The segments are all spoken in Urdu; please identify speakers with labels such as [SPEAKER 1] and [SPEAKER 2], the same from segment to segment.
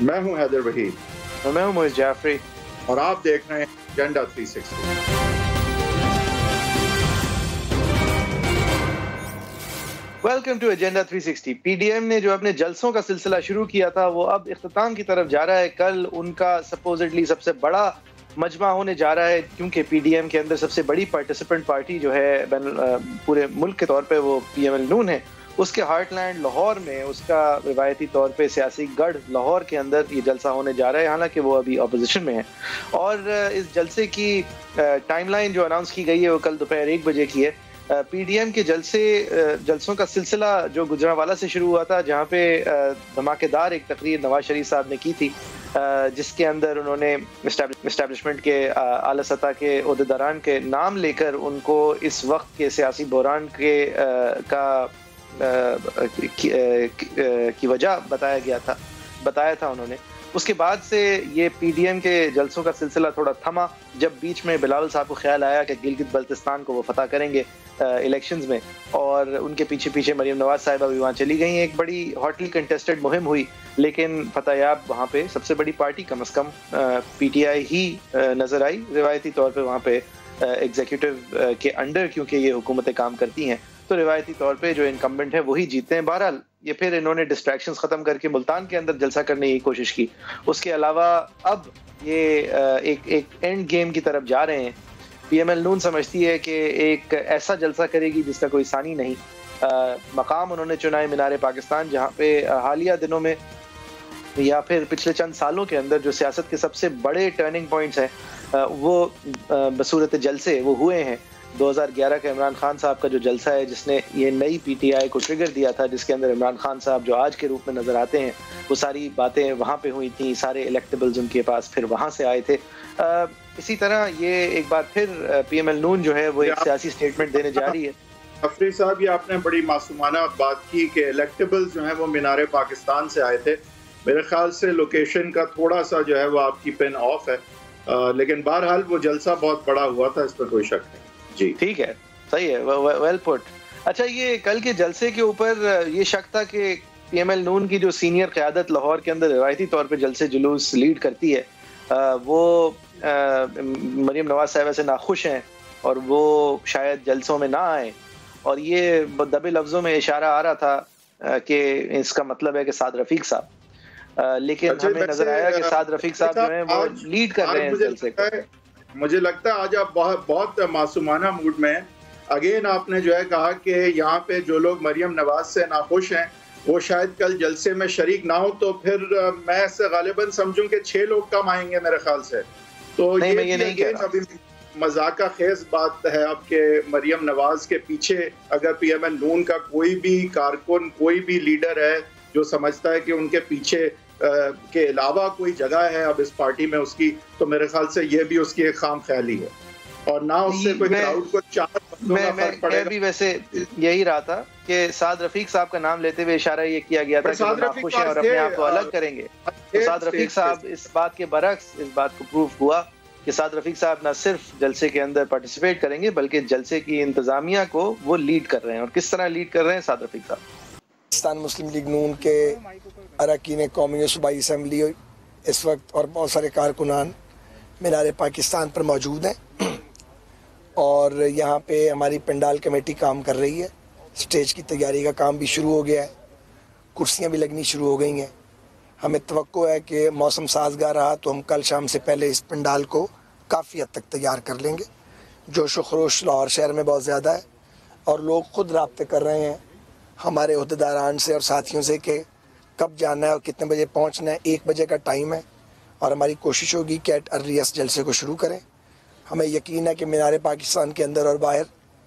[SPEAKER 1] میں ہوں حیدر وحید
[SPEAKER 2] اور میں ہوں معیز جعفری
[SPEAKER 1] اور آپ دیکھ رہے ہیں agenda 360۔
[SPEAKER 2] Welcome to agenda 360۔ P D M نے جو اپنے جلسوں کا سلسلہ شروع کیا تھا وہ اب اختتام کی طرف جا رہا ہے۔ کل ان کا سپوزڈلی سب سے بڑا مجمع ہونے جا رہا ہے، کیونکہ پی ڈی ایم کے اندر سب سے بڑی پارٹیسپینٹ پارٹی جو ہے پورے ملک کے طور پہ وہ پی ایم ایل نون ہے۔ اس کے ہارٹ لینڈ لاہور میں اس کا روایتی طور پہ سیاسی گڑھ لاہور کے اندر یہ جلسہ ہونے جا رہا ہے، حالانکہ وہ ابھی اپوزیشن میں ہے۔ اور اس جلسے کی ٹائم لائن جو اناؤنس کی گئی ہے وہ کل دوپہر 1 بجے کی ہے۔ پی ڈی ایم کے جلسوں کا سلسلہ جو گجرانوالہ سے شروع ہوا تھا، جہاں پہ دھماکے دار ایک تقریر نواز شریف صاحب نے کی تھی، جس کے اندر انہوں نے اسٹیبلشمنٹ کے اعلیٰ سطح کے عہدیداران کے نام لے کر ان کو اس وقت کے سیاسی بحران کی وجہ بتایا تھا انہوں نے۔ اس کے بعد سے یہ پی ڈی ایم کے جلسوں کا سلسلہ تھوڑا تھما، جب بیچ میں بلاول صاحب کو خیال آیا کہ گلگت بلتستان کو وہ فتح کریں گے الیکشنز میں، اور ان کے پیچھے مریم نواز صاحبہ بھی وہاں چلی گئی ہیں۔ ایک بڑی ہاٹلی کنٹیسٹڈ مہم ہوئی، لیکن فتح یاب وہاں پہ سب سے بڑی party come is come P T I ہی نظر آئی روایتی طور پہ وہاں پہ ایگزیکٹو کے انڈر، کیونکہ یہ حکومتیں کام کرتی ہیں تو روایتی طور پہ جو انکمبنٹ ہے وہی جیتے ہیں۔ بہرحال یہ پھر انہوں نے ڈسٹریکشنز ختم کر کے ملتان کے اندر جلسہ کرنے کی کوشش کی۔ اس کے علاوہ اب یہ ایک اینڈ گیم کی طرف جا رہے ہیں۔ پی ایم ایل نون سمجھتی ہے کہ ایک ایسا جلسہ کرے گی جس کا کوئی ثانی نہیں۔ مقام انہوں نے چنا ہے مینار پاکستان، جہاں پہ حالیہ دنوں میں یا پھر پچھلے چند سالوں کے اندر جو سیاست کے سب سے بڑے ٹرننگ پوائنٹس ہیں وہ بصورت جلسے وہ ہوئے ہیں۔ 2011 کا عمران خان صاحب کا جو جلسہ ہے، جس نے یہ نئی پی ٹی آئی کو ٹریگر دیا تھا، جس کے اندر عمران خان صاحب جو آج کے روپ میں نظر آتے ہیں، وہ ساری باتیں وہاں پہ ہوئی تھیں، سارے الیکٹیبلز ان کے پاس پھر وہاں سے آئے تھے۔ اسی طرح یہ ایک بار پھر پی ایم ایل نون جو ہے وہ ایک سیاسی سٹیٹمنٹ دینے جا رہی ہے۔
[SPEAKER 1] افری صاحب، یہ آپ نے بڑی معصومانہ بات کی کہ الیکٹیبلز جو ہیں وہ مینار پاکستان سے آئے تھے۔ میرے خیال سے لوکیشن کا تھوڑا سا جو ہے وہ آپ کی پن آف ہے، لیکن بہرحال وہ جلسہ بہت بڑا ہوا تھا، اس پر کوئی شک نہیں۔ جی
[SPEAKER 2] ٹھیک ہے، صحیح ہے، ویل پٹ۔ اچھا، یہ کل کے جلسے کے اوپر یہ شک تھا کہ پی ایم ایل نون کی جو سینئر قیادت لاہور کے اندر روایتی طور پہ جلسے جلوس لیڈ کرتی ہے، وہ مریم نواز صاحبہ سے ناخوش ہیں اور وہ شاید جلسوں میں نہ آئیں، اور یہ دبے لفظوں میں اشارہ آ رہا تھا کہ اس کا مطلب ہے کہ سعد رفیق صاحب، لیکن ہمیں نظر آیا کہ سعد رفیق صاحب جو ہیں وہ لیڈ کر رہے ہیں جلسے کو۔
[SPEAKER 1] مجھے لگتا ہے آج آپ بہت معصومانہ موڈ میں ہیں۔ اگین آپ نے جو ہے کہا کہ یہاں پہ جو لوگ مریم نواز سے ناخوش ہیں وہ شاید کل جلسے میں شریک نہ ہو، تو پھر میں اس سے غالباً سمجھوں کہ 6 لوگ کم آئیں گے میرے خیال سے۔ تو یہ ابھی مذاقہ خیز بات ہے اب کہ مریم نواز کے پیچھے اگر پی ایم ایل نون کا کوئی بھی کارکن، کوئی بھی لیڈر ہے جو سمجھتا ہے کہ ان کے پیچھے کے علاوہ کوئی جگہ ہے اب اس پارٹی میں اس کی، تو میرے خیال سے یہ بھی اس کی ایک خام خیالی ہے، اور نہ اس سے کوئی کراؤڈ کو 4 بندوں کا فرق پڑے گا۔
[SPEAKER 2] میں بھی ویسے یہی رہا تھا کہ سعد رفیق صاحب کا نام لیتے ہوئے اشارہ یہ کیا گیا تھا کہ وہ ناخوش ہیں اور اپنے آپ کو الگ کریں گے۔ تو سعد رفیق صاحب اس بات کے برعکس اس بات کو پروف ہوا کہ سعد رفیق صاحب نہ صرف جلسے کے اندر پارٹیسپیٹ کریں گے بلکہ جلسے کی انتظامیہ کو وہ لیڈ کر رہے ہیں۔ اور کس طرح لیڈ کر رہے ہیں سعد رفیق صاحب؟
[SPEAKER 3] پاکستان مسلم لیگ نون کے اراکین قومی صوبائی اسمبلی اس وقت اور بہت سارے کارکنان مینار پاکستان پر موجود ہیں، اور یہاں پہ ہماری پنڈال کمیٹی کام کر رہی ہے۔ سٹیج کی تیاری کا کام بھی شروع ہو گیا ہے، کرسیاں بھی لگنی شروع ہو گئی ہیں۔ ہمیں توقع ہے کہ موسم سازگار رہا تو ہم کل شام سے پہلے اس پنڈال کو کافی حد تک تیار کر لیں گے۔ جوش و خروش لاہور شہر میں بہت زیادہ ہے، اور لوگ خود رابطے کر رہے ہیں ہمارے عہدیداران سے اور ساتھیوں سے کہ کب جانا ہے اور کتنے بجے پہنچنا ہے۔ 1 بجے کا ٹائم ہے، اور ہماری کوشش ہوگی کہ ایٹ ارلیسٹ جلسے کو شروع کریں۔ ہمیں یقین ہے کہ مینار پاکستان کے اندر اور باہر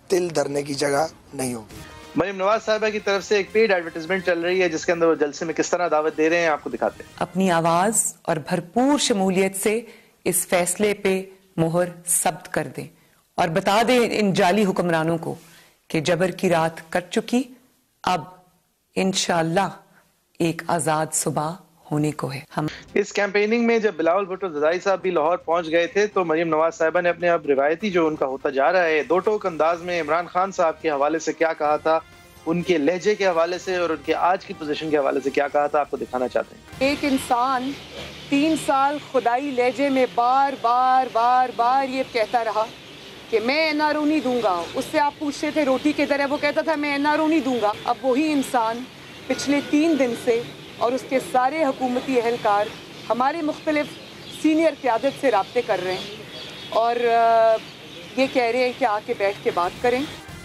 [SPEAKER 3] تل دھرنے کی جگہ نہیں ہوگی۔
[SPEAKER 2] مریم نواز صاحبہ کی طرف سے ایک پیڈ ایڈورٹائزمنٹ چل رہی ہے جس کے اندر وہ جلسے میں کس طرح دعوت دے رہے ہیں، آپ کو دکھاتے ہیں۔
[SPEAKER 4] اپنی آواز اور بھرپور شمولیت سے اس فیصلے پہ مہر ثبت کر دیں اور بتا دیں ان جعلی حکمرانوں کو کہ جبر کی رات کٹ چکی، اب انشاءاللہ ایک آزاد صبح ہونے کو ہے۔ ہم
[SPEAKER 2] اس کیمپیننگ میں جب بلاول بھٹو زدائی صاحب بھی لاہور پہنچ گئے تھے تو مریم نواز صاحبہ نے اپنے اب روایتی جو ان کا ہوتا جا رہا ہے 2 ٹوک انداز میں عمران خان صاحب کے حوالے سے کیا کہا تھا، ان کے لہجے کے حوالے سے اور ان کے آج کی پوزیشن کے حوالے سے کیا کہا تھا، آپ کو دکھانا چاہتے ہیں۔
[SPEAKER 4] ایک انسان 3 سال خدائی لہجے میں بار بار بار بار یہ کہتا رہا کہ میں این آر او نہیں دوں گا، اس سے آپ پوچھتے تھے روٹی کی طرح، وہ کہتا تھا میں این آر او نہیں دوں گا۔ اب وہی انسان پچھلے 3 دن سے اور اس کے سارے حکومتی اہلکار ہمارے مختلف سینئر قیادت سے رابطے کر رہے ہیں اور یہ کہہ رہے ہیں کہ آ کے بیٹھ کے بات کریں۔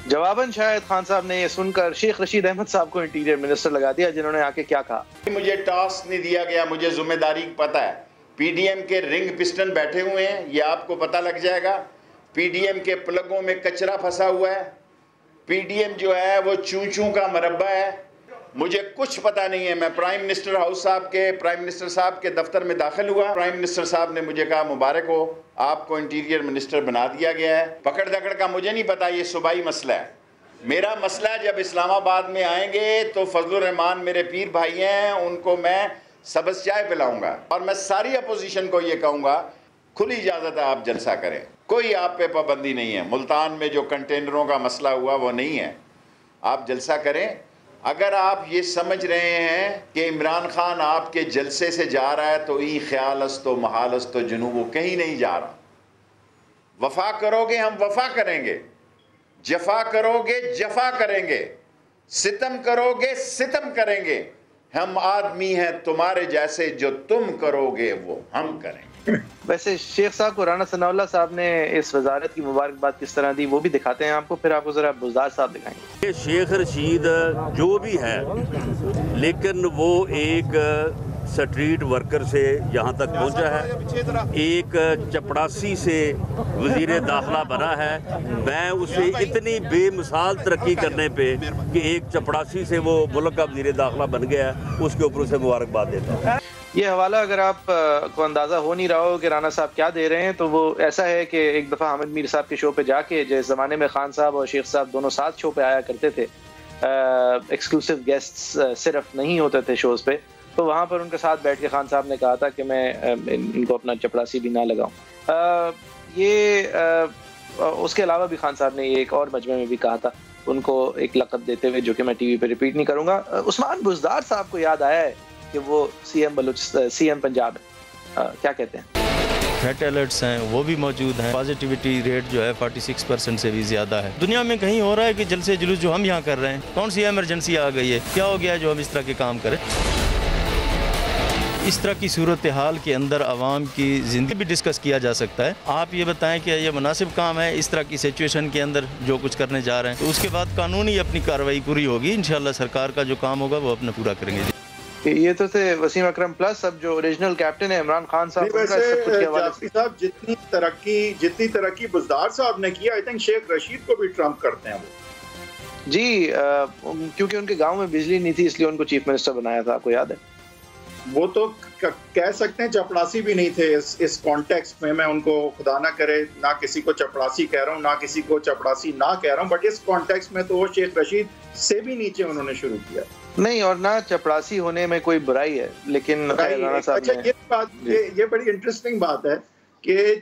[SPEAKER 2] جواباً شاید خان صاحب نے یہ سن کر شیخ رشید احمد صاحب کو انٹیریئر منسٹر لگا دیا، جنہوں نے آ کے کیا کہا۔
[SPEAKER 5] مجھے ٹاسک نہیں دیا گیا، مجھے ذمہ داری پتہ ہے۔ پی ڈی ایم کے رنگ پسٹن بیٹھے ہوئے ہیں، یہ آپ کو پتہ لگ جائے گا۔ پی ڈی ایم کے پلگوں میں کچرا پھنسا ہوا ہے۔ پی ڈی ایم جو ہے وہ چون چون کا مربع ہے۔ مجھے کچھ پتہ نہیں ہے۔ میں پرائم منسٹر صاحب کے دفتر میں داخل ہوا، پرائم منسٹر صاحب نے مجھے کہا مبارک ہو، آپ کو انٹیریئر منسٹر بنا دیا گیا ہے۔ پکڑ دکڑ کا مجھے نہیں پتا، یہ صوبائی مسئلہ ہے۔ میرا مسئلہ جب اسلام آباد میں آئیں گے تو فضل الرحمان میرے پیر بھائی ہیں، ان کو میں سبز چائے پلاؤں گا اور میں ساری اپوزیشن کو یہ کہوں گا کھلی اجازت ہے، آپ جلسہ کریں، کوئی آپ پہ پابندی نہیں ہے۔ ملتان میں جو کنٹینروں کا مسئلہ ہوا وہ نہیں ہے، آپ جلسہ کریں۔ اگر آپ یہ سمجھ رہے ہیں کہ عمران خان آپ کے جلسے سے جا رہا ہے تو ای خیال است و محال است و جنوب، وہ کہیں نہیں جا رہا۔ وفا کرو گے ہم وفا کریں گے، جفا کرو گے جفا کریں گے، ستم کرو گے ستم کریں گے، ہم آدمی ہیں تمہارے جیسے، جو تم کرو گے وہ ہم کریں گے۔
[SPEAKER 2] ویسے شیخ صاحب کو رانا ثناء اللہ صاحب نے اس وزارت کی مبارکباد کس طرح دی وہ بھی دکھاتے ہیں آپ کو، پھر آپ کو ذرا بزدار صاحب دکھائیں گے۔
[SPEAKER 6] شیخ رشید جو بھی ہے، لیکن وہ ایک سٹریٹ ورکر سے یہاں تک پہنچا ہے، ایک چپڑاسی سے وزیر داخلہ بنا ہے۔ میں اسے اتنی بے مثال ترقی کرنے پہ کہ ایک چپڑاسی سے وہ ملک کا وزیر داخلہ بن گیا ہے، اس کے اوپر اسے مبارکباد دیتا ہوں۔
[SPEAKER 2] یہ حوالہ اگر آپ کو اندازہ ہو نہیں رہا ہو کہ رانا صاحب کیا دے رہے ہیں تو وہ ایسا ہے کہ ایک دفعہ حامد میر صاحب کے شو پہ جا کے، جس زمانے میں خان صاحب اور شیخ صاحب دونوں ساتھ شو پہ آیا کرتے تھے، ایکسکلوسیو گیسٹس صرف نہیں ہوتے تھے شوز پہ، تو وہاں پر ان کے ساتھ بیٹھ کے خان صاحب نے کہا تھا کہ میں ان کو اپنا چپڑاسی بھی نہ لگاؤں۔ اس کے علاوہ بھی خان صاحب نے یہ ایک اور مجمع میں بھی کہا تھا، ان کو ایک لقب دیتے ہوئے جو کہ میں ٹی وی پہ ریپیٹ نہیں کروں گا۔ عثمان بزدار صاحب کو یاد آیا ہے کہ وہ سی ایم پنجاب ہے، کیا کہتے ہیں؟
[SPEAKER 7] ریڈ الرٹس ہیں وہ بھی موجود ہیں، پازیٹیوٹی ریٹ جو ہے 46% سے بھی زیادہ ہے۔ دنیا میں کہیں ہو رہا ہے کہ جلسے جلوس جو ہم یہاں کر رہے ہیں، کون سی ایمرجنسی آ گئی ہے، کیا ہو گیا ہے جو ہم اس طرح کے کام کریں؟ اس طرح کی صورتحال کے اندر عوام کی زندگی بھی ڈسکس کیا جا سکتا ہے۔ آپ یہ بتائیں کہ یہ مناسب کام ہے اس طرح کی سچویشن کے اندر جو کچھ کرنے جا رہے ہیں، تو اس کے بعد قانونی اپنی کارروائی پوری ہوگی، انشاءاللہ سرکار کا جو کام ہوگا وہ اپنا پورا کریں گے۔
[SPEAKER 2] یہ تو تھے وسیم اکرم پلس، اب جو اوریجنل کیپٹن ہے عمران خان صاحب۔
[SPEAKER 1] ویسے جعفری صاحب جتنی ترقی بزدار صاحب نے کیا، آئی تھنک شیخ رشید کو بھی ٹرمپ کرتے ہیں وہ۔
[SPEAKER 2] جی، کیونکہ ان کے گاؤں میں بجلی نہیں تھی اس لیے ان کو چیف منسٹر بنایا تھا، آپ کو یاد ہے؟
[SPEAKER 1] وہ تو کہہ سکتے ہیں چپڑاسی بھی نہیں تھے اس کانٹیکسٹ میں ان کو خدا نہ کرے، نہ کسی کو چپڑاسی کہہ رہا ہوں نہ کسی کو چپڑاسی نہ کہہ رہا ہوں، بٹ اس کانٹیکسٹ میں تو وہ شیخ رشید سے بھی نیچے انہوں نے شروع کیا۔
[SPEAKER 2] نہیں، اور نہ چپڑاسی ہونے میں کوئی برائی ہے، لیکن
[SPEAKER 1] اچھا یہ بڑی انٹرسٹنگ بات ہے کہ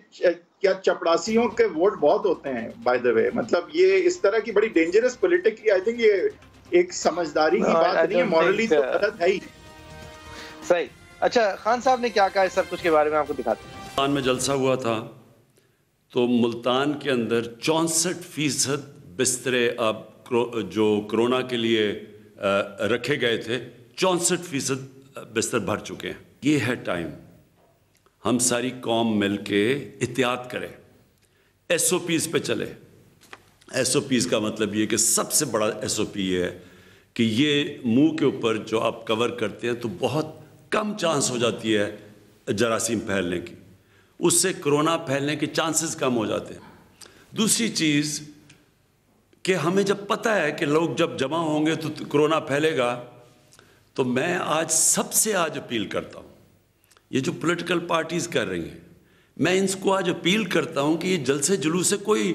[SPEAKER 1] کیا چپڑاسیوں کے ووٹ بہت ہوتے ہیں بائی دا وے، مطلب یہ اس طرح کی بڑی ڈینجرس پولیٹکلی آئی تھنک یہ ایک سمجھداری کی بات نہیں ہے، مورلی تو غلط ہے ہی۔
[SPEAKER 2] صحیح۔ اچھا، خان صاحب نے کیا کہا اس سب کچھ کے بارے میں آپ کو دکھاتے ہیں۔
[SPEAKER 8] ملتان میں جلسہ ہوا تھا تو ملتان کے اندر 64% بسترے اب جو کرونا کے لیے رکھے گئے تھے، 64% بستر بھر چکے ہیں۔ یہ ہے ٹائم، ہم ساری قوم مل کے احتیاط کریں، ایس او پیز پہ چلے۔ ایس او پیز کا مطلب یہ کہ سب سے بڑا ایس او پی یہ ہے کہ یہ منہ کے اوپر جو آپ کور کرتے ہیں تو بہت کم چانس ہو جاتی ہے جراثیم پھیلنے کی، اس سے کرونا پھیلنے کے چانسز کم ہو جاتے ہیں۔ دوسری چیز کہ ہمیں جب پتہ ہے کہ لوگ جب جمع ہوں گے تو کرونا پھیلے گا، تو میں آج سب سے اپیل کرتا ہوں، یہ جو پولیٹیکل پارٹیز کر رہی ہیں، میں ان کو آج اپیل کرتا ہوں کہ یہ جلسے جلوس سے کوئی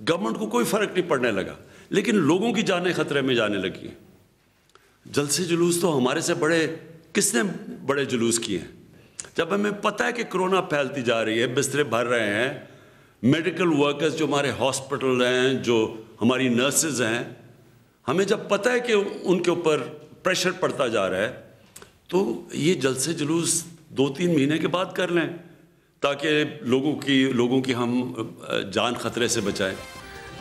[SPEAKER 8] گورنمنٹ کو کوئی فرق نہیں پڑنے لگا، لیکن لوگوں کی جانیں خطرے میں جانے لگی ہیں۔ جلسے جلوس تو ہمارے سے بڑے کس نے بڑے جلوس کیے ہیں؟ جب ہمیں پتہ ہے کہ کرونا پھیلتی جا رہی ہے، بسترے بھر رہے ہیں، میڈیکل ورکرز جو ہمارے ہاسپٹل ہیں، جو ہماری نرسز ہیں، ہمیں جب پتہ ہے کہ ان کے اوپر پریشر پڑتا جا رہا ہے تو یہ جلسے جلوس 2-3 مہینے کے بعد کر لیں تاکہ لوگوں کی ہم جان خطرے سے بچائیں.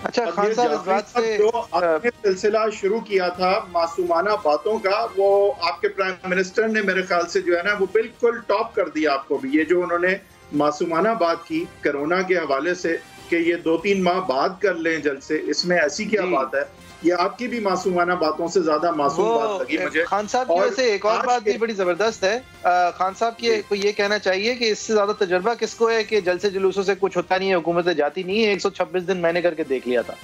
[SPEAKER 2] اچھا خان صاحب، اس بات سے
[SPEAKER 1] جو آپ نے سلسلہ شروع کیا تھا معصومانہ باتوں کا، وہ آپ کے پرائم منسٹر نے میرے خیال سے جو ہے نا وہ بالکل ٹاپ کر دیا آپ کو بھی. یہ جو انہوں نے معصومانہ بات کی کرونا کے حوالے سے کہ یہ 2-3 ماہ بعد کر لیں جلسے، اس میں ایسی کیا بات ہے؟ یہ آپ کی بھی معصومانہ باتوں سے زیادہ معصوم بات لگی مجھے.
[SPEAKER 2] خان صاحب کی وجہ سے ایک اور بات بھی بڑی زبردست ہے. خان صاحب کو یہ کہنا چاہیے کہ اس سے زیادہ تجربہ کس کو ہے کہ جلسے جلوسوں سے کچھ ہوتا نہیں ہے، حکومتیں جاتی نہیں ہے. 126 دن میں نے کر کے دیکھ لیا تھا.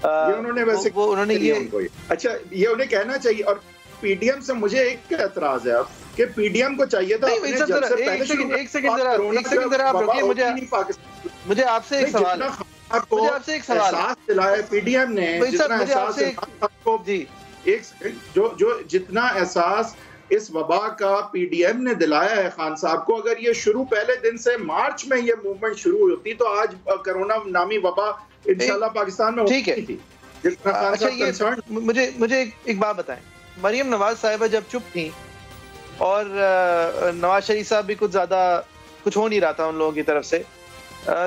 [SPEAKER 1] یہ انہوں نے ویسے
[SPEAKER 2] انہوں نے
[SPEAKER 1] اچھا یہ انہیں کہنا چاہیے. اور پی ڈی ایم سے مجھے ایک اعتراض ہے کہ پی ڈی ایم کو چاہیے تھا
[SPEAKER 2] ایک سیکنڈ ذرا آپ رکیے. مجھے آپ سے ایک سوال ہے.
[SPEAKER 1] پی ڈی ایم نے جتنا احساس اس وبا کا پی ڈی ایم نے دلایا ہے خان صاحب کو، اگر یہ شروع پہلے دن سے مارچ میں یہ موومنٹ شروع ہوتی تو آج کرونا نامی وبا انشاءاللہ پاکستان میں ہوتی تھی.
[SPEAKER 2] مجھے ایک بات بتائیں، مریم نواز صاحبہ جب چپ تھیں اور نواز شریف صاحب بھی کچھ ہو نہیں رہا تھا ان لوگوں کی طرف سے،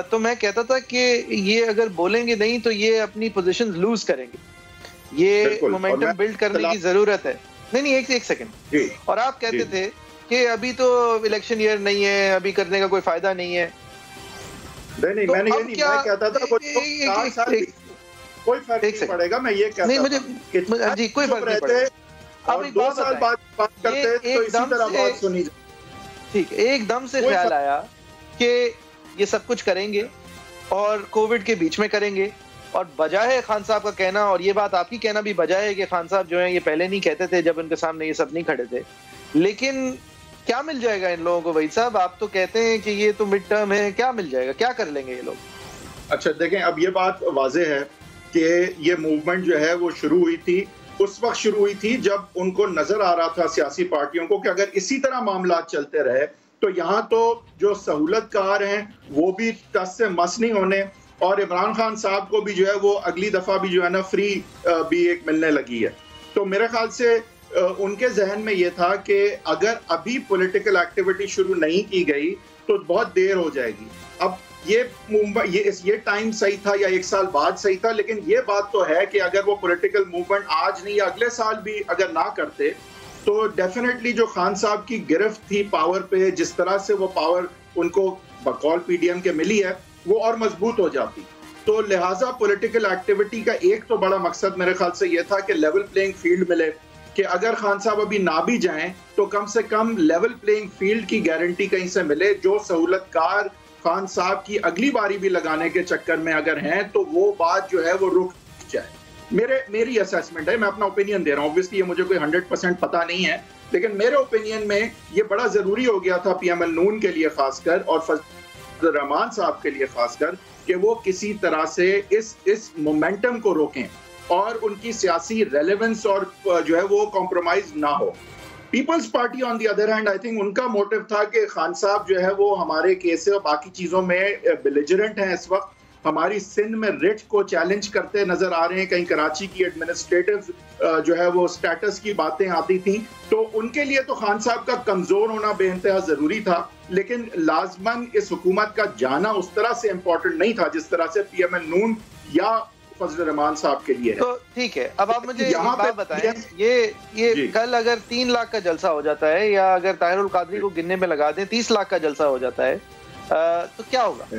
[SPEAKER 2] تو میں کہتا تھا کہ یہ اگر بولیں گے نہیں تو یہ اپنی پوزیشن لوز کریں گے. یہ مومنٹم بلڈ کرنے کی ضرورت ہے. نہیں ایک سیکنڈ. اور آپ کہتے تھے کہ ابھی تو الیکشن ایئر نہیں ہے، ابھی کرنے کا کوئی فائدہ نہیں ہے.
[SPEAKER 1] نہیں میں نے یہ نہیں کہتا تھا کوئی فرق نہیں پڑے گا. میں یہ کہتا تھا
[SPEAKER 2] جی کوئی فرق نہیں پڑے گا. اب
[SPEAKER 1] 2 سال بات کرتے تو اسی طرح بات سنی جائے.
[SPEAKER 2] ٹھیک، ایک دم سے خیال آیا کہ یہ سب کچھ کریں گے اور کووڈ کے بیچ میں کریں گے، اور بجائے خان صاحب کا کہنا، اور یہ بات آپ کی کہنا بھی بجائے کہ خان صاحب جو ہیں یہ پہلے نہیں کہتے تھے جب ان کے سامنے یہ سب نہیں کھڑے تھے. لیکن کیا مل جائے گا ان لوگوں کو؟ وحید صاحب آپ تو کہتے ہیں کہ یہ تو مڈ ٹرم ہے، کیا مل جائے گا؟ کیا کر لیں گے یہ لوگ؟
[SPEAKER 1] اچھا دیکھیں، اب یہ بات واضح ہے کہ یہ موومنٹ جو ہے وہ شروع ہوئی تھی، اس وقت شروع ہوئی تھی جب ان کو نظر آ رہا تھا سیاسی پارٹیوں کو کہ اگر اسی طرح معاملات چلتے رہے تو یہاں تو جو سہولت کار ہیں وہ بھی ٹس سے مس نہیں ہونے، اور عمران خان صاحب کو بھی جو ہے وہ اگلی دفعہ بھی جو ہے نا فری بھی ایک ملنے لگی ہے. تو میرے خیال سے ان کے ذہن میں یہ تھا کہ اگر ابھی پولیٹیکل ایکٹیویٹی شروع نہیں کی گئی تو بہت دیر ہو جائے گی. اب یہ ٹائم صحیح تھا یا 1 سال بعد صحیح تھا، لیکن یہ بات تو ہے کہ اگر وہ پولیٹیکل موومنٹ آج نہیں یا اگلے سال بھی اگر نہ کرتے تو ڈیفینیٹلی جو خان صاحب کی گرفت تھی پاور پہ، جس طرح سے وہ پاور ان کو بقول پی ڈی ایم کے ملی ہے، وہ اور مضبوط ہو جاتی. تو لہٰذا پولیٹیکل ایکٹیویٹی کا ایک تو بڑا مقصد میرے خیال سے یہ تھا کہ لیول پلینگ فیلڈ ملے، کہ اگر خان صاحب ابھی نہ بھی جائیں تو کم سے کم لیول پلینگ فیلڈ کی گارنٹی کہیں سے ملے. جو سہولت کار خان صاحب کی اگلی باری بھی لگانے کے چکر میں اگر ہیں تو وہ بات جو ہے وہ رک جائے. میری اسیسمنٹ ہے، میں اپنا اوپینین دے رہا ہوں. اوبویسلی یہ مجھے کوئی 100% پتہ نہیں ہے، لیکن میرے اوپینین میں یہ بڑا ضروری ہو گیا تھا پی ایم ایل نون کے لیے خاص کر، اور فضل الرحمان صاحب کے لیے خاص کر، کہ وہ کسی طرح سے اس مومنٹم کو روکیں اور ان کی سیاسی ریلیونس اور جو ہے وہ کمپرومائز نہ ہو. Peoples Party on the other hand, I think ان کا موٹیو تھا کہ خان صاحب جو ہے وہ ہمارے کیس اور باقی چیزوں میں بیلیجرنٹ ہیں. اس وقت ہماری سندھ میں رٹ کو چیلنج کرتے نظر آ رہے ہیں، کہیں کراچی کی ایڈمنسٹریٹو جو ہے وہ سٹیٹس کی باتیں آتی تھیں، تو ان کے لیے تو خان صاحب کا کمزور ہونا بے انتہا ضروری تھا. لیکن لازماً اس حکومت کا جانا اس طرح سے امپورٹنٹ نہیں تھا جس طرح سے پی ایم ایل نون یا فضل الرحمان صاحب کے لیے ہے.
[SPEAKER 2] تو ٹھیک ہے، اب آپ مجھے ایک بات بتائیں، یہ کل اگر 3 لاکھ کا جلسہ ہو جاتا ہے، یا اگر طاہر القادری کو گننے میں لگا دیں 30 لاکھ کا جلسہ ہو جاتا ہے، تو کیا ہوگا؟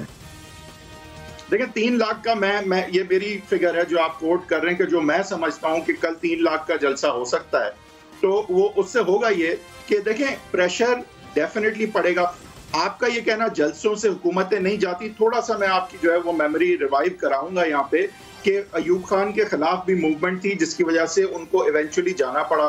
[SPEAKER 1] دیکھیں 3 لاکھ کا میں یہ میری فگر ہے جو آپ کوٹ کر رہے ہیں، کہ جو میں سمجھتا ہوں کہ کل 3 لاکھ کا جلسہ ہو سکتا ہے، تو وہ اس سے ہوگا یہ کہ دیکھیں پریشر ڈیفینیٹلی پڑے گا. آپ کا یہ کہنا جلسوں سے حکومتیں نہیں جاتی، تھوڑا سا میں آپ کی جو ہے وہ میموری ریوائیو کراؤں گا یہاں پہ، کہ ایوب خان کے خلاف بھی موومنٹ تھی جس کی وجہ سے ان کو ایونچولی جانا پڑا.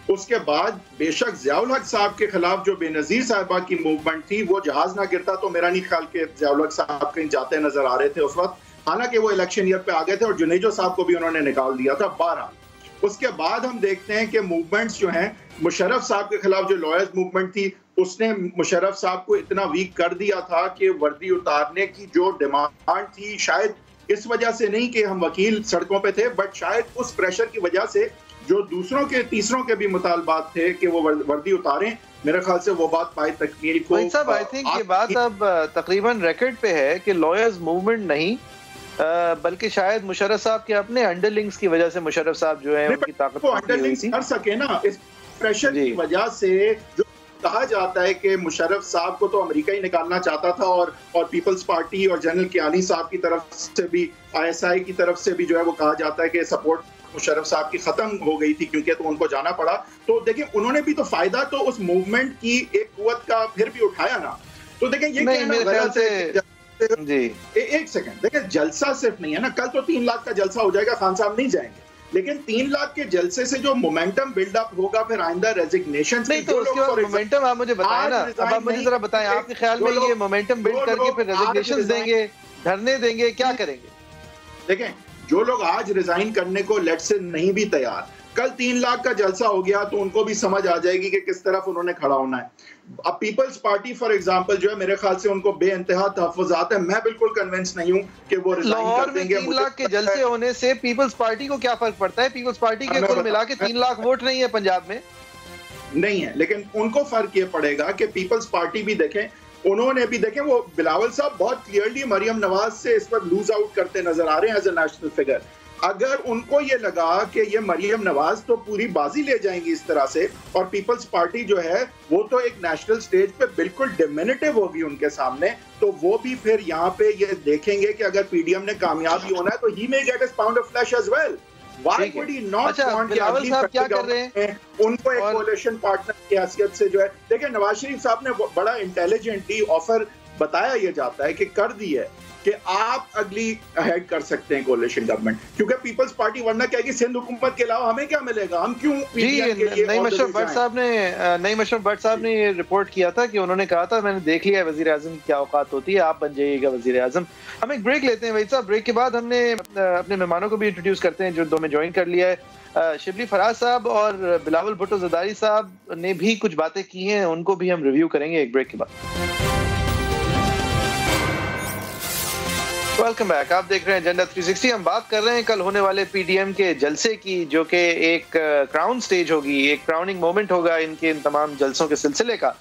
[SPEAKER 1] اس کے بعد بے شک ضیاء الحق صاحب کے خلاف جو بے نظیر صاحبہ کی موومنٹ تھی، وہ جہاز نہ گرتا تو میرا نہیں خیال کہ ضیاء الحق صاحب کہیں جاتے نظر آ رہے تھے اس وقت، حالانکہ وہ الیکشن ایئر پہ آ گئے تھے اور جنیجو صاحب کو بھی انہوں نے نکال دیا تھا 12. اس کے بعد ہم دیکھتے ہیں کہ موومنٹس جو ہیں، مشرف صاحب کے خلاف جو لائرز موومنٹ تھی، اس نے مشرف صاحب کو اتنا ویک کر دیا تھا کہ وردی اتارنے کی جو ڈیمانڈ تھی شاید اس وجہ سے نہیں کہ ہم وکیل سڑکوں پہ تھے، بٹ شاید اس پریشر کی وجہ سے جو دوسروں کے تیسروں کے بھی مطالبات تھے کہ وہ وردی اتاریں، میرے خیال سے وہ بات پائے تکمیل کو.
[SPEAKER 2] صاحب آئی تھنک یہ بات اب تقریباً ریکارڈ پہ ہے کہ لائرز موومنٹ نہیں بلکہ شاید مشرف صاحب کے اپنے انڈر لنکس کی وجہ سے مشرف صاحب جو ہیں ان کی طاقت
[SPEAKER 1] انڈر لنکس کر سکے نا، اس پریشر کی وجہ سے جو کہا جاتا ہے کہ مشرف صاحب کو تو امریکہ ہی نکالنا چاہتا تھا، اور پیپلز پارٹی اور جنرل کیانی صاحب کی طرف سے بھی، آئی ایس آئی کی طرف سے بھی جو ہے وہ کہا جاتا ہے کہ سپورٹ مشرف صاحب کی ختم ہو گئی تھی کیونکہ تو ان کو جانا پڑا. تو دیکھیں انہوں نے بھی تو فائدہ تو اس موومنٹ کی ایک قوت کا پھر بھی اٹھایا نا. تو دیکھیں یہ ایک سیکنڈ دیکھیں جلسہ صرف نہیں ہے نا، کل تو 3 لاکھ کا جلسہ ہو جائے گا، خان صاحب نہیں جائیں گے، لیکن 3 لاکھ کے جلسے سے جو مومنٹم بلڈ اپ ہوگا پھر آئندہ ریزگنیشن
[SPEAKER 2] نہیں، تو اس کے بعد مومنٹم آپ مجھے بتائیں نا، اب آپ مجھے ذرا بتائیں آپ کے خیال میں یہ مومنٹم بلڈ کر کے پھر ریزگنیشن دیں گے، دھرنے دیں گے، کیا کریں گے؟
[SPEAKER 1] دیکھیں جو لوگ آج ریزائن کرنے کو لیٹ سے نہیں بھی تیار، کل 3 لاکھ کا جلسہ ہو گیا تو ان کو بھی سمجھ آ جائے گی کہ کس طرف انہوں نے کھڑا ہونا ہے. اب پیپلز پارٹی فار ایگزامپل جو ہے میرے خیال سے ان کو بے انتہا تحفظات ہیں، میں بالکل کنونس نہیں ہوں کہ وہ ریزائن کر دیں گے.
[SPEAKER 2] لاہور میں 3 لاکھ کے جلسے ہونے سے پیپلز پارٹی کو کیا فرق پڑتا ہے؟ پیپلز پارٹی کے کل ملا کے 3 لاکھ ووٹ نہیں ہے پنجاب میں،
[SPEAKER 1] نہیں ہے، لیکن ان کو فرق یہ پڑے گا کہ پیپلز پارٹی بھی دیکھیں، انہوں نے بھی دیکھیں وہ بلاول صاحب بہت کلیئرلی مریم نواز سے اس پر لوز آؤٹ کرتے نظر آ رہے ہیں ایز اے نیشنل فگر. اگر ان کو یہ لگا کہ یہ مریم نواز تو پوری بازی لے جائیں گی اس طرح سے، اور پیپلز پارٹی جو ہے وہ تو ایک نیشنل سٹیج پہ بالکل ڈیمینیٹو ہوگی ان کے سامنے، تو وہ بھی پھر یہاں پہ یہ دیکھیں گے کہ اگر پی ڈی ایم نے کامیابی ہونا ہے تو ہی may get his pound of flesh as well. Why would he not want کہ اگلی ان کو ایک کولیشن پارٹنر کی حیثیت سے جو ہے. دیکھیں نواز شریف صاحب نے بڑا انٹیلیجنٹلی آفر بتایا یہ جاتا ہے کہ کر دی ہے کہ آپ اگلی ہیڈ کر سکتے ہیں کولیشن گورنمنٹ، کیونکہ پیپلز پارٹی ورنہ کہے گی سندھ حکومت کے علاوہ ہمیں کیا ملے گا، ہم کیوں پی ڈی ایم کے لیے.
[SPEAKER 2] نئی مشرف بٹ صاحب نے یہ رپورٹ کیا تھا کہ انہوں نے کہا تھا میں نے دیکھ لیا وزیر اعظم کی کیا اوقات ہوتی ہے، آپ بن جائیے گا وزیر اعظم. ہم ایک بریک لیتے ہیں وحید صاحب، بریک کے بعد ہم نے اپنے مہمانوں کو بھی انٹروڈیوس کرتے ہیں جو 2 میں جوائن کر لیا ہے. شبلی فراز صاحب اور بلاول بھٹو زرداری صاحب نے بھی کچھ باتیں کی ہیں، ان کو بھی ہم ریویو کریں گے ایک بریک کے بعد. ویلکم بیک، آپ دیکھ رہے ہیں ایجنڈا 360. ہم بات کر رہے ہیں کل ہونے والے پی ڈی ایم کے جلسے کی، جو کہ ایک کراؤن سٹیج ہوگی، ایک کراؤننگ مومنٹ ہوگا ان کے ان تمام جلسوں کے سلسلے کا،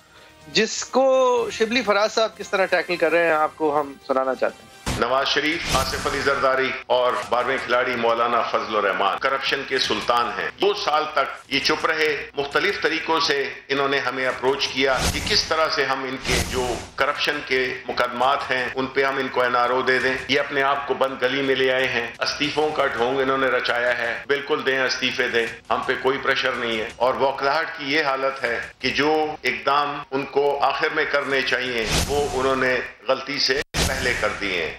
[SPEAKER 2] جس کو شبلی فراز صاحب کس طرح ٹیکل کر رہے ہیں آپ کو ہم سنانا چاہتے ہیں.
[SPEAKER 9] نواز شریف، آصف علی زرداری اور 12ویں کھلاڑی مولانا فضل الرحمان کرپشن کے سلطان ہیں. 2 سال تک یہ چپ رہے، مختلف طریقوں سے انہوں نے ہمیں اپروچ کیا کہ کس طرح سے ہم ان کے جو کرپشن کے مقدمات ہیں ان پہ ہم ان کو NRO دے دیں. یہ اپنے آپ کو بند گلی میں لے آئے ہیں، استعفوں کا ڈھونگ انہوں نے رچایا ہے. بالکل دیں، استعفے دیں، ہم پہ کوئی پریشر نہیں ہے. اور بوکھلاہٹ کی یہ حالت ہے کہ جو اقدام ان کو آخر میں کرنے چاہیے وہ انہوں نے غلطی سے پہلے کر دیے ہیں.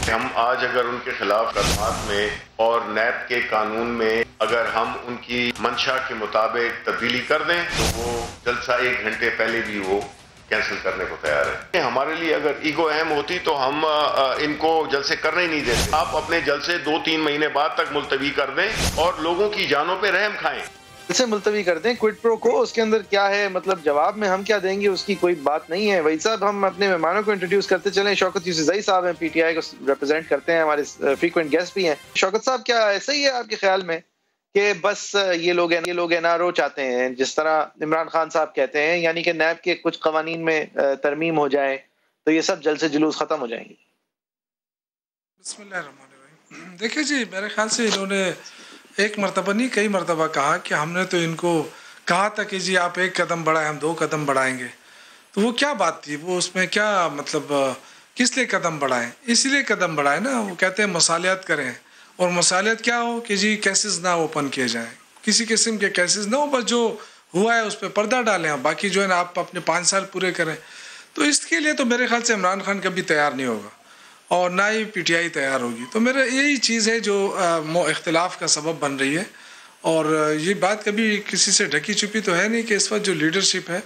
[SPEAKER 9] ہم آج اگر ان کے خلاف مقدمات میں اور نیب کے قانون میں اگر ہم ان کی منشا کے مطابق تبدیلی کر دیں تو وہ جلسہ 1 گھنٹے پہلے بھی وہ کینسل کرنے کو تیار ہے. ہمارے لیے اگر ایگو اہم ہوتی تو ہم ان کو جلسے کرنے ہی نہیں دیتے. آپ اپنے جلسے 2-3 مہینے بعد تک ملتوی کر دیں اور لوگوں کی جانوں پہ رحم کھائیں.
[SPEAKER 2] سے ملتوی کر دیں. کوئٹ پرو کو اس کے اندر کیا ہے، مطلب جواب میں ہم کیا دیں گے اس کی کوئی بات نہیں ہے. وحید صاحب ہم اپنے مہمانوں کو انٹروڈیوس کرتے چلیں. شوکت یوسفزئی صاحب ہیں، پی ٹی آئی کو ریپرزینٹ کرتے ہیں، ہمارے فریکوینٹ گیسٹ بھی ہیں. شوکت صاحب کیا ایسا ہی ہے آپ کے خیال میں کہ بس یہ لوگ NRO چاہتے ہیں جس طرح عمران خان صاحب کہتے ہیں، یعنی کہ نیب کے کچھ قوانین میں ترمیم ہو جائے تو یہ سب جلسے جلوس ختم ہو جائیں گے؟
[SPEAKER 10] بسم اللہ الرحمن الرحیم. دیکھیں جی، میرے خیال سے انہوں نے ایک مرتبہ نہیں کئی مرتبہ کہا کہ ہم نے تو ان کو کہا تھا کہ جی آپ 1 قدم بڑھائیں، ہم 2 قدم بڑھائیں گے. تو وہ کیا بات تھی، وہ اس میں کیا مطلب کس لیے قدم بڑھائیں؟ اسی لیے قدم بڑھائیں نا. وہ کہتے ہیں مصالحت کریں، اور مصالحت کیا ہو کہ جی کیسز نہ اوپن کیے جائیں، کسی قسم کے کیسز نہ ہو، بس جو ہوا ہے اس پہ پردہ ڈالیں، باقی جو ہے نا آپ اپنے 5 سال پورے کریں. تو اس کے لیے تو میرے خیال سے عمران خان کبھی تیار نہیں ہوگا اور نہ ہی پی ٹی آئی تیار ہوگی. تو میرا یہی چیز ہے جو اختلاف کا سبب بن رہی ہے. اور یہ بات کبھی کسی سے ڈھکی چھپی تو ہے نہیں کہ اس وقت جو لیڈرشپ ہے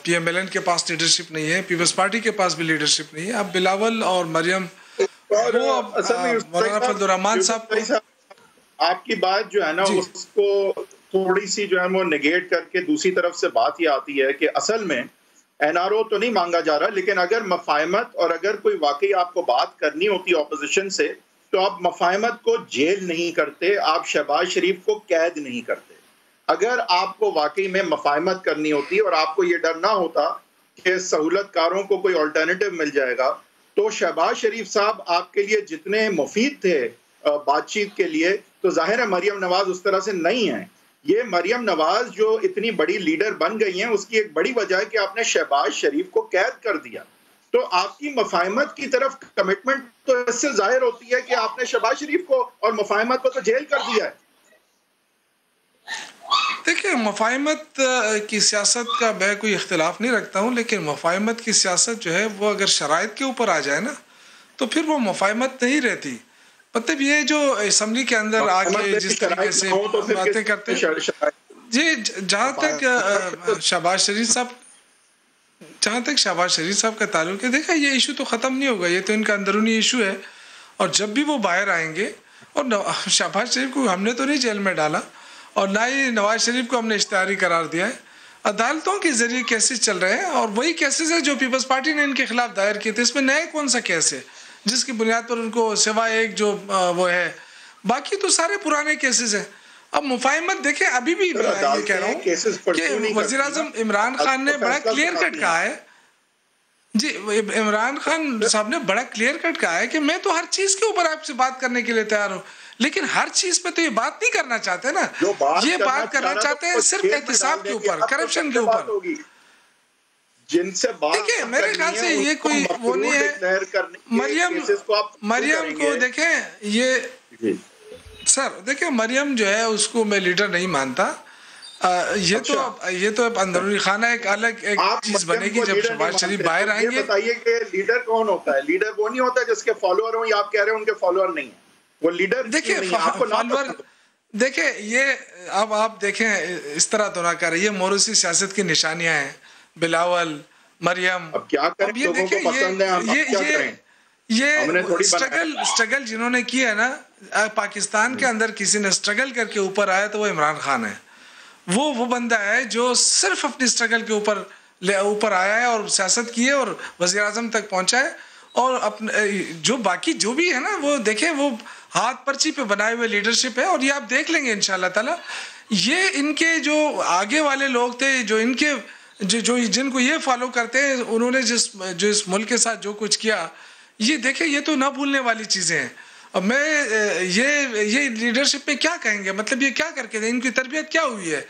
[SPEAKER 10] پی ایم ایل این کے پاس لیڈرشپ نہیں ہے، پیپلز پارٹی کے پاس بھی لیڈرشپ نہیں ہے. اب بلاول اور مریم وہ مولانا فضل الرحمان صاحب
[SPEAKER 1] آپ کی بات جو ہے نا اس کو تھوڑی سی جو ہے وہ نگیٹ کر کے دوسری طرف سے بات یہ آتی ہے کہ اصل میں NRO تو نہیں مانگا جا رہا، لیکن اگر مفاہمت اور اگر کوئی واقعی آپ کو بات کرنی ہوتی اپوزیشن سے تو آپ مفاہمت کو جیل نہیں کرتے، آپ شہباز شریف کو قید نہیں کرتے. اگر آپ کو واقعی میں مفاہمت کرنی ہوتی اور آپ کو یہ ڈر نہ ہوتا کہ سہولت کاروں کو کوئی آلٹرنیٹو مل جائے گا، تو شہباز شریف صاحب آپ کے لیے جتنے مفید تھے بات چیت کے لیے، تو ظاہر ہے مریم نواز اس طرح سے نہیں ہے. یہ مریم نواز جو اتنی بڑی لیڈر بن گئی ہیں، اس کی ایک بڑی وجہ ہے کہ آپ نے شہباز شریف کو قید کر دیا. تو آپ کی مفاہمت کی طرف کمٹمنٹ تو اس سے ظاہر ہوتی ہے کہ آپ نے شہباز شریف کو اور مفاہمت کو تو جیل کر دیا ہے.
[SPEAKER 10] دیکھیں، مفاہمت کی سیاست کا میں کوئی اختلاف نہیں رکھتا ہوں، لیکن مفاہمت کی سیاست جو ہے وہ اگر شرائط کے اوپر آ جائے نا تو پھر وہ مفاہمت نہیں رہتی. مطلب یہ جو اسمبلی کے اندر آ کے جس طریقے سے باتیں کرتے ہیں، جی جہاں تک شہباز شریف صاحب کا تعلق ہے، دیکھا یہ ایشو تو ختم نہیں ہوگا، یہ تو ان کا اندرونی ایشو ہے. اور جب بھی وہ باہر آئیں گے، اور شہباز شریف کو ہم نے تو نہیں جیل میں ڈالا اور نہ ہی نواز شریف کو ہم نے اشتہاری قرار دیا ہے. عدالتوں کے ذریعے کیسز چل رہے ہیں اور وہی کیسز ہیں جو پیپلز پارٹی نے ان کے خلاف دائر کیے تھے. اس میں نئے کون سا کیس ہے جس کی بنیاد پر ان کو سوائے ایک جو وہ ہے، باقی تو سارے پرانے کیسز ہیں. اب مفاہمت دیکھیں، ابھی بھی میں یہ کہہ رہا ہوں کہ وزیر اعظم عمران خان نے بڑا کلیئر کٹ کہا ہے، جی عمران خان صاحب نے بڑا کلیئر کٹ کہا ہے کہ میں تو ہر چیز کے اوپر آپ سے بات کرنے کے لیے تیار ہوں، لیکن ہر چیز پہ تو یہ بات نہیں کرنا چاہتے نا. یہ بات کرنا چاہتے ہیں صرف احتساب کے اوپر، کرپشن کے اوپر.
[SPEAKER 1] جن سے
[SPEAKER 10] دیکھیں میرے خیال سے یہ کوئی وہ نہیں ہے. مریم کو دیکھیں، یہ سر دیکھیں مریم جو ہے اس کو میں لیڈر نہیں مانتا. یہ تو اندرونی خانہ ایک الگ ایک چیز بنے گی جب شہباز شریف باہر آئیں گے.
[SPEAKER 1] بتائیے کہ لیڈر کون ہوتا ہے؟ لیڈر وہ نہیں ہوتا جس کے فالوور ہوں، یا آپ کہہ رہے ہیں ان کے فالوور نہیں ہیں، وہ لیڈر
[SPEAKER 10] دیکھیں فالوور. دیکھیں یہ اب آپ دیکھیں اس طرح تو نہ کریں، یہ موروثی سیاست کی نشانیاں ہیں. بلاول، مریم،
[SPEAKER 1] اب کیا کریں، لوگوں کو پسند ہے، ہم کیا کریں.
[SPEAKER 10] یہ سٹرگل جنہوں نے کیا ہے نا، پاکستان کے اندر کسی نے سٹرگل کر کے اوپر آیا تو وہ عمران خان ہے. وہ بندہ ہے جو صرف اپنی سٹرگل کے اوپر آیا ہے اور سیاست کی ہے اور وزیر اعظم تک پہنچا ہے. اور جو باقی جو بھی ہے نا، وہ دیکھیں وہ ہاتھ پرچی پہ بنائے ہوئے لیڈرشپ ہے. اور یہ آپ دیکھ لیں گے انشاءاللہ تعالی، یہ ان کے جو آگے والے لوگ تھے، جو ان کے جو جن کو یہ فالو کرتے ہیں، انہوں نے جو اس ملک کے ساتھ جو کچھ کیا، یہ دیکھیں یہ تو نہ بھولنے والی چیزیں ہیں. اور میں یہ لیڈرشپ میں کیا کہیں گے، مطلب یہ کیا کر کے ان کی تربیت کیا ہوئی ہے؟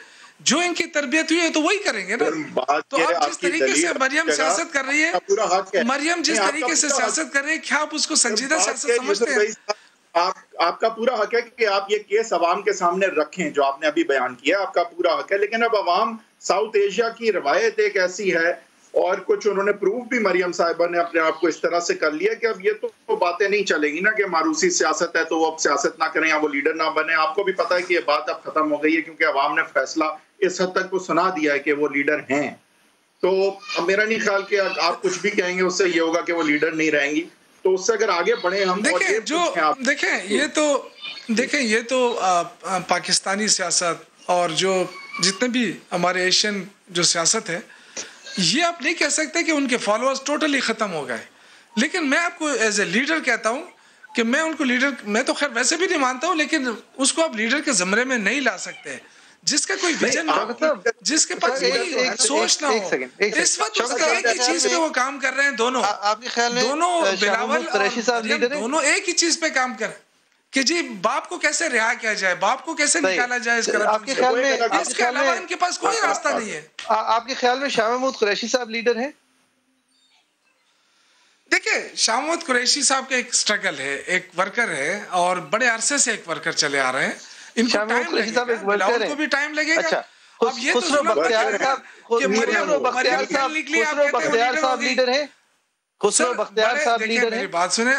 [SPEAKER 10] جو ان کی تربیت ہوئی ہے تو وہی کریں گے نا. تو آپ جس طریقے سے مریم سیاست کر رہی ہے، مریم جس طریقے سے سیاست کر رہی ہے، کیا آپ اس کو سنجیدہ سیاست سمجھتے ہیں؟
[SPEAKER 1] آپ کا پورا حق ہے کہ آپ یہ کیس عوام کے سامنے رکھیں جو آپ نے ابھی بیان کیا، آپ کا پورا حق ہے. لیکن اب عوام ساؤتھ ایشیا کی روایت ایک ایسی ہے، اور کچھ انہوں نے پروف بھی مریم صاحبہ نے اپنے آپ کو اس طرح سے کر لیا کہ اب یہ تو باتیں نہیں چلیں گی نا کہ ماروثی سیاست ہے تو وہ اب سیاست نہ کریں یا وہ لیڈر نہ بنے. آپ کو بھی پتا ہے کہ یہ بات اب ختم ہو گئی ہے، کیونکہ عوام نے فیصلہ اس حد تک کو سنا دیا ہے کہ وہ لیڈر ہیں. تو اب میرا نہیں خیال کہ آپ کچھ بھی کہیں گے اس سے یہ ہوگا کہ وہ لیڈر نہیں رہیں گی. تو اس سے اگر آگے بڑھیں ہم،
[SPEAKER 10] دیکھیں یہ تو پاکستانی سیاست اور جو جتنے بھی ہمارے ایشین جو سیاست ہے، یہ آپ نہیں کہہ سکتے کہ ان کے فالوورز ٹوٹلی ختم ہو گئے. لیکن میں آپ کو ایز اے لیڈر کہتا ہوں کہ میں ان کو لیڈر، میں تو خیر ویسے بھی نہیں مانتا ہوں، لیکن اس کو آپ لیڈر کے زمرے میں نہیں لا سکتے جس کا کوئی ویژن نہ ہو، جس کے پاس کوئی سوچ نہ ہو. اس وقت اس کا ایک ہی چیز پہ وہ کام کر رہے ہیں دونوں.
[SPEAKER 2] آپ کے خیال میں
[SPEAKER 10] دونوں بلاول اور دونوں ایک ہی چیز پہ کام کر کہ جی باپ کو کیسے رہا کیا جائے، باپ کو کیسے نکالا جائے اس کرپشن سے. اس کے علاوہ ان کے پاس کوئی راستہ نہیں ہے.
[SPEAKER 2] آپ کے خیال میں شاہ محمود قریشی صاحب لیڈر ہیں؟
[SPEAKER 10] دیکھیں شاہ محمود قریشی صاحب کا ایک سٹرگل ہے، ایک ورکر ہے اور بڑے عرصے سے ایک ورکر چلے آ رہے ہیں. ان کو ٹائم لگے گا، بلاول کو بھی ٹائم لگے گا. اب یہ تو سنو کہ مریم نکلی، آپ کہتے ہیں
[SPEAKER 2] صاحب لیڈر ہیں. خسرو بختیار صاحب لیڈر ہیں.
[SPEAKER 10] بات سنیں،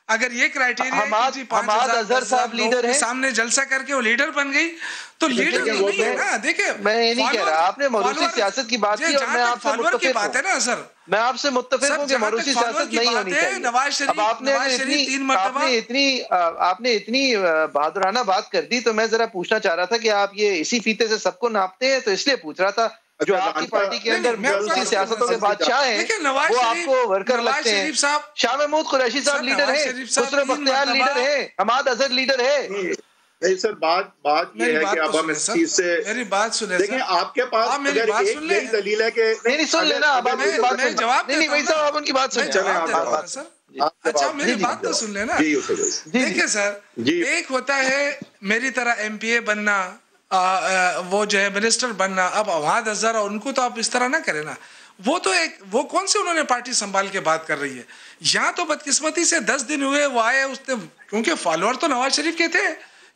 [SPEAKER 10] اگر یہ کرائٹیریا
[SPEAKER 2] حماد اظہر صاحب لیڈر ہیں،
[SPEAKER 10] سامنے جلسہ کر کے وہ لیڈر بن گئی تو لیڈر نہیں ہے نا. دیکھیں
[SPEAKER 2] میں یہ نہیں کہہ رہا، آپ نے موروثی سیاست کی بات کی اور میں آپ سے متفق ہوں. میں آپ سے متفق ہوں کہ موروثی سیاست نہیں ہونی چاہیے. اب آپ نے اتنی بہادرانہ بات کر دی تو میں ذرا پوچھنا چاہ رہا تھا کہ آپ یہ اسی فیتے سے سب کو ناپتے ہیں، تو اس لیے پوچھ رہا تھا جو آپ کی پارٹی کے اندر ملوثی سیاستوں کے بادشاہ ہیں وہ آپ کو ورکر لگتے ہیں. شاہ محمود قریشی صاحب لیڈر ہیں, خسرو بختیار لیڈر ہیں, حماد اظہر لیڈر ہے.
[SPEAKER 1] نہیں سر, بات یہ ہے کہ اب ہم اس چیز سے
[SPEAKER 10] میری بات سنیں.
[SPEAKER 1] دیکھیں آپ کے پاس اگر ایک نئی دلیل ہے کہ
[SPEAKER 2] نہیں سن لینا, اب آپ ان کی بات سن.
[SPEAKER 10] جواب
[SPEAKER 2] نہیں بھائی صاحب آپ ان کی بات سن.
[SPEAKER 10] اچھا میری بات تو سن لینا. دیکھیں سر, ایک ہوتا ہے میری طرح ایم پی اے بننا, وہ جو ہے منسٹر بننا. اب حماد اظہر ان کو تو آپ اس طرح نہ کریں نا. وہ کون سے انہوں نے پارٹی سنبھال کے بات کر رہی ہے. یہاں تو بدقسمتی سے 10 دن ہوئے وہ آئے, اس نے کیونکہ فالوور تو نواز شریف کے تھے.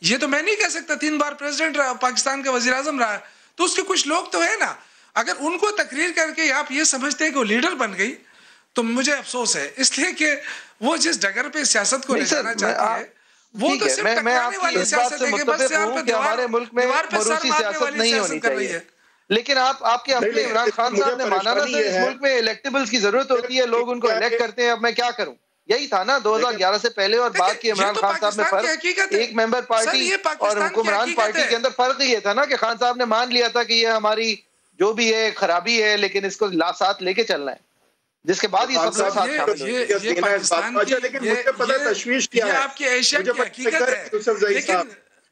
[SPEAKER 10] یہ تو میں نہیں کہہ سکتا, 3 بار پریزیڈنٹ پاکستان کا وزیر اعظم رہا ہے, تو اس کے کچھ لوگ تو ہیں نا. اگر ان کو تقریر کر کے آپ یہ سمجھتے ہیں کہ وہ لیڈر بن گئی تو مجھے افسوس ہے, اس لیے کہ وہ جس ڈگر پہ سیاست کو لے جانا چاہتی ہے وہ تو صرف ٹکرانے والی سیاست ہے کہ بس یہاں پہ
[SPEAKER 2] ہمارے ملک میں مروسی سیاست نہیں ہونی چاہیے. لیکن آپ کے اپنے عمران خان صاحب نے مانا نا سر, اس ملک میں الیکٹیبلز کی ضرورت ہوتی ہے, لوگ ان کو الیکٹ کرتے ہیں. اب میں کیا کروں, یہی تھا نا 2011 سے پہلے اور بعد کی عمران خان صاحب میں فرق. ایک ممبر پارٹی اور حکمران پارٹی کے اندر فرق یہ تھا نا کہ خان صاحب نے مان لیا تھا کہ یہ ہماری جو بھی ہے خرابی ہے, لیکن اس کو ساتھ لے کے چلنا ہے, جس کے بعد یہ سب لوگ ساتھ شامل ہوئے.
[SPEAKER 10] یہ پاکستان کی یہ آپ کی ایشیا کی حقیقت ہے.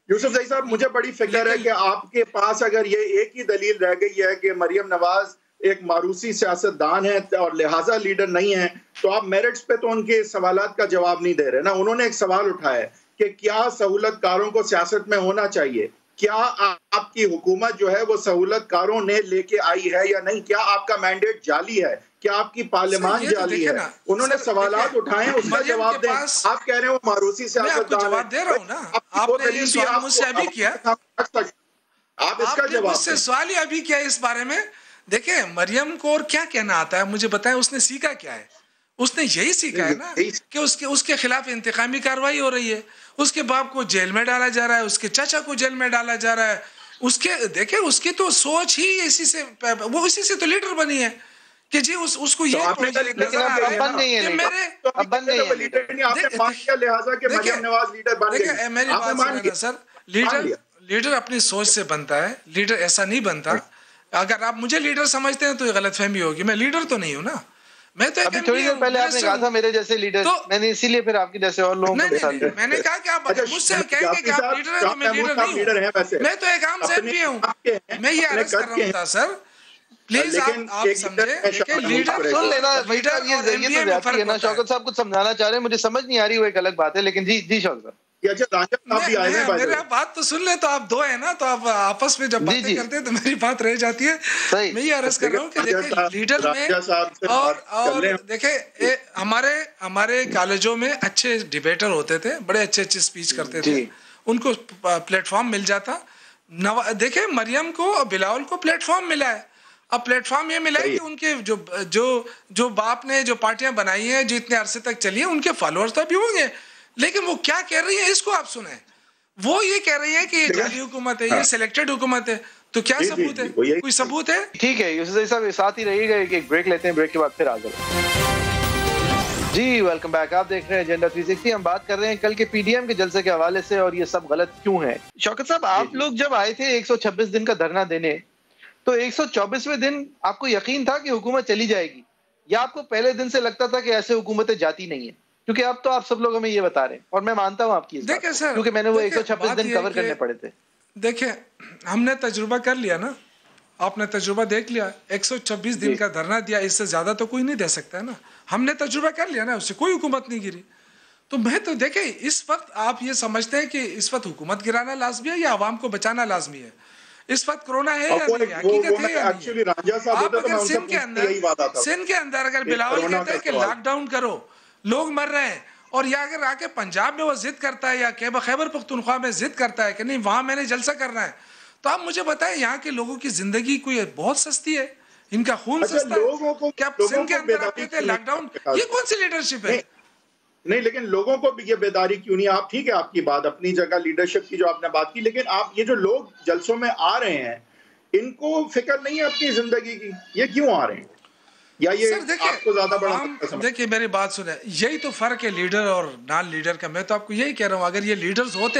[SPEAKER 1] یوسف زئی صاحب, مجھے بڑی فکر ہے کہ آپ کے پاس اگر یہ ایک ہی دلیل رہ گئی ہے کہ مریم نواز ایک معروسی سیاست دان ہے اور لہٰذا لیڈر نہیں ہے, تو آپ میرٹس پہ تو ان کے سوالات کا جواب نہیں دے رہے نا. انہوں نے ایک سوال اٹھایا ہے کہ کیا سہولت کاروں کو سیاست میں ہونا چاہیے, کیا آپ کی حکومت جو ہے وہ سہولت کاروں نے لے کے آئی ہے یا نہیں, کیا آپ کا مینڈیٹ جعلی ہے, کیا آپ کی پارلیمان جعلی ہے. انہوں نے سوالات اٹھائے, اس کا جواب دیں. آپ کہہ رہے ہیں وہ معروسی سیاست دان ہے,
[SPEAKER 10] جواب دے رہا ہوں نا. آپ نے یہ سوال مجھ سے ابھی کیا,
[SPEAKER 1] آپ اس کا جواب
[SPEAKER 10] مجھ سے سوال ہی ابھی کیا اس بارے میں. دیکھیں مریم کو اور کیا کہنا آتا ہے مجھے بتائیں, اس نے سیکھا کیا ہے. اس نے یہی سیکھا ہے نا کہ اس کے خلاف انتقامی کارروائی ہو رہی ہے, اس کے باپ کو جیل میں ڈالا جا رہا ہے, اس کے چاچا کو جیل میں ڈالا جا رہا ہے. دیکھیں اس کی تو سوچ ہی اسی سے, وہ اسی سے تو لیڈر بنی ہے کہ جی اس کو یہ میری بات سنیں سر. لیڈر اپنی سوچ سے بنتا ہے, لیڈر ایسا نہیں بنتا. اگر آپ مجھے لیڈر سمجھتے ہیں تو یہ غلط فہمی ہوگی, میں لیڈر تو نہیں ہوں نا. میں تو
[SPEAKER 2] ابھی تھوڑی دیر پہلے آپ نے کہا تھا میرے جیسے لیڈر, میں نے اسی لیے پھر آپ کے جیسے اور لوگوں کو مثال دی.
[SPEAKER 10] میں نے کہا کہ آپ مجھ سے کہیں گے کہ آپ لیڈر ہیں تو میں لیڈر نہیں ہوں. میں تو ایک عام صاحب بھی ہوں. میں یہ عرض کر رہا تھا سر, پلیز آپ سمجھیں کہ لیڈر
[SPEAKER 2] سن لینا. یہ ذریعے تو زیادتی ہے نا. شوکت صاحب کچھ سمجھانا چاہ رہے ہیں, مجھے سمجھ نہیں آ رہی, وہ ایک الگ بات ہے. لیکن جی شوکت صاحب
[SPEAKER 10] میرے بات تو سن لیں, تو آپ دو ہیں نا, تو آپ آپس میں جب باتیں کرتے ہیں تو میری بات رہ جاتی ہے. میں یہ عرض کر رہا ہوں کہ دیکھیں لیڈر میں اور دیکھیں ہمارے کالجوں میں اچھے ڈیبیٹر ہوتے تھے, بڑے اچھے اسپیچ کرتے تھے, ان کو پلیٹ فارم مل جاتا. دیکھیں مریم کو اور بلاول کو پلیٹ فارم ملا ہے. اب پلیٹ فارم یہ ملا ہے کہ ان کے جو باپ نے جو پارٹیاں بنائی ہیں, جو اتنے عرصے تک چلی ہیں, ان کے فالوورز تو ابھی ہوں گے, لیکن وہ کیا کہہ رہی ہیں اس کو آپ سنیں. وہ یہ کہہ رہی ہیں کہ یہ جعلی حکومت ہے, یہ سلیکٹڈ حکومت ہے. تو کیا ثبوت ہے, کوئی ثبوت ہے؟
[SPEAKER 2] ٹھیک ہے یوسف صاحب ساتھ ہی رہیے گا, ایک بریک لیتے ہیں, بریک کے بعد پھر حاضر. جی ویلکم بیک, آپ دیکھ رہے ہیں ایجنڈا 360. ہم بات کر رہے ہیں کل کے پی ڈی ایم کے جلسے کے حوالے سے, اور یہ سب غلط کیوں ہے. شوکت صاحب آپ لوگ جب آئے تھے 126 دن کا دھرنا دینے, تو 124ویں دن آپ کو یقین تھا کہ حکومت چلی جائے گی, یا آپ کو پہلے دن سے لگتا تھا کہ ایسے حکومتیں جاتی نہیں ہیں؟ کیونکہ اب تو آپ سب لوگ ہمیں یہ بتا رہے ہیں, اور میں مانتا ہوں آپ کی اس بات کو, کیونکہ میں نے وہ 126 دن کور کرنے پڑے تھے.
[SPEAKER 10] دیکھیں ہم نے تجربہ کر لیا نا, آپ نے تجربہ دیکھ لیا. 126 دن کا دھرنا دیا, اس سے زیادہ تو کوئی نہیں دے سکتا ہے نا. ہم نے تجربہ کر لیا نا, اس سے کوئی حکومت نہیں گری. تو میں تو دیکھیں اس وقت آپ یہ سمجھتے ہیں کہ اس وقت حکومت گرانا لازمی ہے یا عوام کو بچانا لازمی ہے. اس وقت کرونا ہے یا نہیں, حقیقت ہے یا نہیں. آپ اگر سندھ کے اندر اگر بلاول کہتے ہیں کہ لاک ڈاؤن کرو, لوگ مر رہے ہیں, اور یا اگر آ کے پنجاب میں وہ ضد کرتا ہے یا خیبر پختونخوا میں ضد کرتا ہے کہ نہیں وہاں میں نے جلسہ کرنا ہے, تو آپ مجھے بتائیں یہاں کے لوگوں کی زندگی کوئی بہت سستی ہے, ان کا خون سستا ہے. کیا سندھ کے اندر آپ کہتے ہیں لاک ڈاؤن, یہ کون سی لیڈرشپ ہے؟
[SPEAKER 1] نہیں, لیکن لوگوں کو بھی یہ بیداری کیوں نہیں؟ آپ ٹھیک ہے آپ کی بات اپنی جگہ لیڈرشپ کی جو آپ نے بات کی, لیکن آپ یہ جو لوگ جلسوں میں آ رہے ہیں ان کو فکر نہیں ہے اپنی زندگی کی, یہ کیوں آ رہے ہیں؟ یا یہ آپ کو زیادہ بڑا
[SPEAKER 10] دیکھیں میری بات سنیں, یہی تو فرق ہے لیڈر اور نان لیڈر کا. میں تو آپ کو یہی کہہ رہا ہوں, اگر یہ لیڈرز ہوتے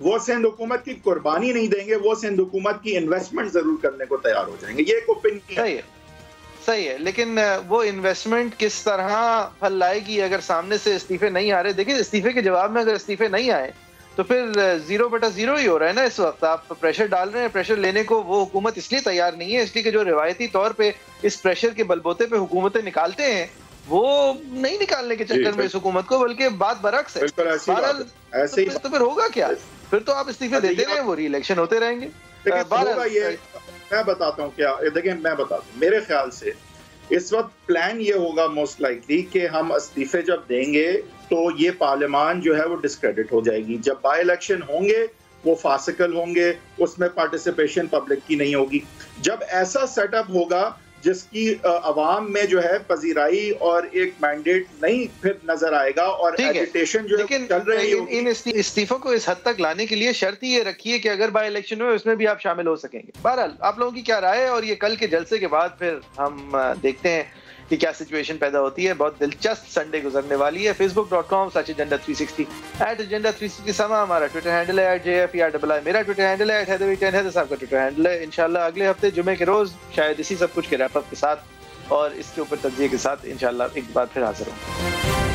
[SPEAKER 1] وہ سندھ حکومت کی قربانی نہیں دیں گے, وہ سندھ حکومت کی انویسٹمنٹ ضرور کرنے کو تیار ہو جائیں گے. یہ ایک اوپینین
[SPEAKER 2] صحیح ہے, لیکن وہ انویسٹمنٹ کس طرح پھل لائے گی اگر سامنے سے استعفے نہیں آ رہے؟ دیکھیں استعفے کے جواب میں اگر استعفے نہیں آئے تو پھر 0/0 ہی ہو رہا ہے نا. اس وقت آپ پریشر ڈال رہے ہیں, پریشر لینے کو وہ حکومت اس لیے تیار نہیں ہے اس لیے کہ جو روایتی طور پہ اس پریشر کے بلبوتے پہ حکومتیں نکالتے ہیں وہ نہیں نکالنے کے چکر میں اس حکومت کو, بلکہ بات برعکس ہے. تو پھر ہوگا کیا؟ پھر تو آپ استعفے دیتے رہیں, وہ ری الیکشن ہوتے رہیں گے.
[SPEAKER 1] میں بتاتا ہوں کیا, دیکھیں میں بتاتا ہوں, میرے خیال سے اس وقت پلان یہ ہوگا موسٹ لائکلی کہ ہم استعفے جب دیں گے تو یہ پارلیمان جو ہے وہ ڈسکریڈٹ ہو جائے گی. جب بائی الیکشن ہوں گے وہ فاسیکل ہوں گے, اس میں پارٹیسپیشن پبلک کی نہیں ہوگی. جب ایسا سیٹ اپ ہوگا جس کی عوام میں جو ہے پذیرائی اور ایک مینڈیٹ نہیں پھر نظر آئے گا اور ایجیٹیشن جو ہے چل رہی ہوگی.
[SPEAKER 2] ان استعفوں کو اس حد تک لانے کے لیے شرط یہ رکھیے کہ اگر بائی الیکشن ہوئے اس میں بھی آپ شامل ہو سکیں گے. بہرحال آپ لوگوں کی کیا رائے ہے, اور یہ کل کے جلسے کے بعد پھر ہم دیکھتے ہیں کہ کیا سچویشن پیدا ہوتی ہے. بہت دلچسپ سنڈے گزرنے والی ہے. facebook.com/agenda360 @agenda360 سما ہمارا ٹویٹر ہینڈل ہے, @JFERII میرا ٹویٹر ہینڈل ہے, @Heather10 حیدر صاحب کا ٹویٹر ہینڈل ہے. انشاءاللہ اگلے ہفتے جمعے کے روز شاید اسی سب کچھ کے ریپ اپ کے ساتھ اور اس کے اوپر تجزیے کے ساتھ انشاءاللہ ایک بار پھر حاضر ہوں.